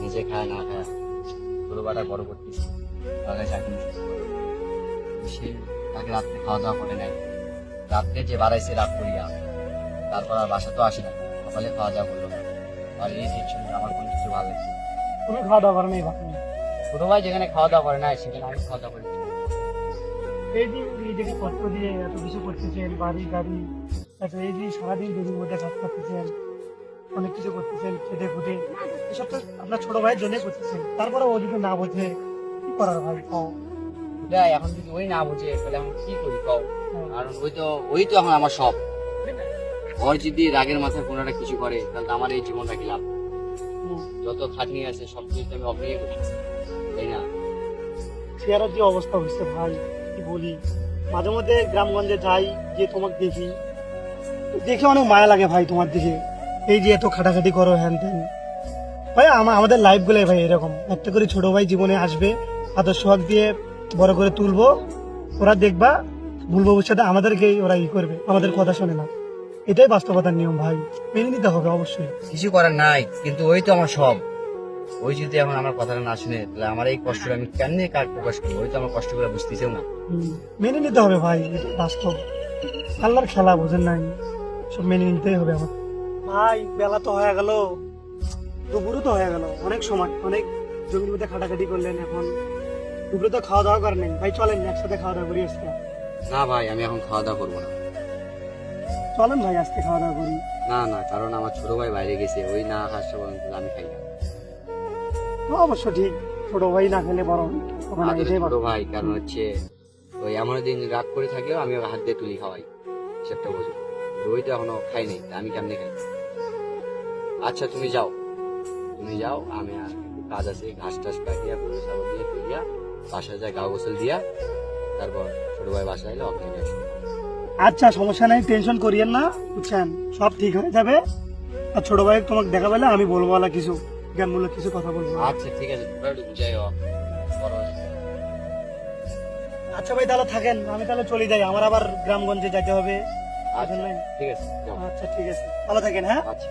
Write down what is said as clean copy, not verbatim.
নিজে খায় না খায় ছোট বেটা বড় করতেছি, তার কাছে চাকরি নিচ্ছে। সে তাকে রাত্রে খাওয়া দাওয়া করে নাই, রাত্রে যে বাড়াইছে রাত করিয়া, তারপর আর বাসা তো আসে না, সকালে খাওয়া দাওয়া করলো না। আর এই টেনশন আমার কোনো কিছু ভালো লাগছে না। তুমি খাওয়া দাওয়া করো নাই ভাই? ছোট ভাই যেখানে খাওয়া দাওয়া করে না সেখানে আমি খাওয়া দাওয়া করি। এই যে নিজেকে কষ্ট দিয়ে এত কিছু করতেছেন, বাড়ি গাড়ি, তারপরে এই যে সারাদিন দিদির মধ্যে কাজ করতেছেন, অনেক কিছু করতেছেন খেটে খুঁটে, এসব তো আপনার ছোট ভাইয়ের জন্যই করতেছেন। তারপরে ও যদি না বোঝে কি করার ভাই কও? দেখ এখন যদি ওই না বুঝে তাহলে এখন কি করি কও? কারণ ওই তো এখন আমার সব। ওর যদি রাগের মাথায় কোনোটা কিছু করে তাহলে তো আমার এই জীবনটা কি লাভ? যত খাটনি আছে সব কিছু আমি অভিনয় করি, তাই না? চেহারার যে অবস্থা হচ্ছে ভাই কি বলি, মাঝে মধ্যে গ্রামগঞ্জে যাই, যে তোমাকে দেখি, দেখে অনেক মায়া লাগে ভাই তোমার দিকে। এই যে এত খাটাখাটি করো হ্যান ত্যান ভাই, আমাদের লাইফ গুলোই ভাই এরকম। একটা করে ছোট ভাই জীবনে আসবে, আদর্শ হক দিয়ে বড় করে তুলবো, ওরা দেখবা ভুল ভবিষ্যতে আমাদেরকেই ওরা ই করবে, আমাদের কথা শোনে না। এটাই বাস্তবতার নিয়ম ভাই, মেনে নিতে হবে অবশ্যই। কিছু করার নাই, কিন্তু ওই তো আমার সব। ওই যদি এখন আমার কথাটা না শুনে তাহলে আমার এই কষ্টটা আমি কেমনে কার প্রকাশ করবো? ওই তো আমার কষ্টগুলো বুঝতেছেও না। মেনে নিতে হবে ভাই, এটা বাস্তব। আল্লাহর খেলা বোঝেন নাই, সব মেনে নিতেই হবে আমার ভাই। বেলা তো হয়ে গেল, দুপুরও তো হয়ে গেল, অনেক সময়, অনেক জমির মধ্যে খাটাখাটি করলেন, এখন দুপুরে তো খাওয়া দাওয়া করেন ভাই। চলেন একসাথে খাওয়া দাওয়া করি আজকে। না ভাই, আমি এখন খাওয়া দাওয়া করবো না। চলেন ভাই আজকে খাওয়া দাওয়া করি। না না, কারণ আমার ছোট ভাই বাইরে গেছে, ওই না আসা পর্যন্ত আমি খাই না। তো অবশ্য ঠিক, ছোট ভাই না খেলে বড় হবে না, আদরের এটাই ছোট ভালো। ভাই, কারণ হচ্ছে ওই এমন দিন রাগ করে থাকলেও আমি ওকে হাত দিয়ে তুলি খাওয়াই, সেটা বোঝো। ওই তো এখনো খাই নাই, তা আমি কেমনে খাই? আচ্ছা তুমি যাও, তুমি যাও, আমি আর একটু কাজ আছে, ঘাস টাস কাটিয়া গরু ছাগল দিয়ে তুলিয়া বাসায় যায়, গা গোসল দিয়া, তারপর ছোট ভাই বাসায় এলে ওকে নিয়ে আসবো। আচ্ছা সমস্যা নেই, টেনশন করিয়েন না, বুঝছেন, সব ঠিক হয়ে যাবে। আর ছোট ভাই তোমাকে দেখা পেলে আমি বলবো না কিছু জ্ঞানমূলক কিছু কথা বলবো। আচ্ছা ঠিক আছে, তোমরা একটু বুঝাই হোক। আচ্ছা ভাই তাহলে থাকেন, আমি তাহলে চলে যাই, আমার আবার গ্রামগঞ্জে যেতে হবে। আচ্ছা ঠিক আছে, যাও। আচ্ছা ঠিক আছে, ভালো থাকেন, হ্যাঁ। আচ্ছা।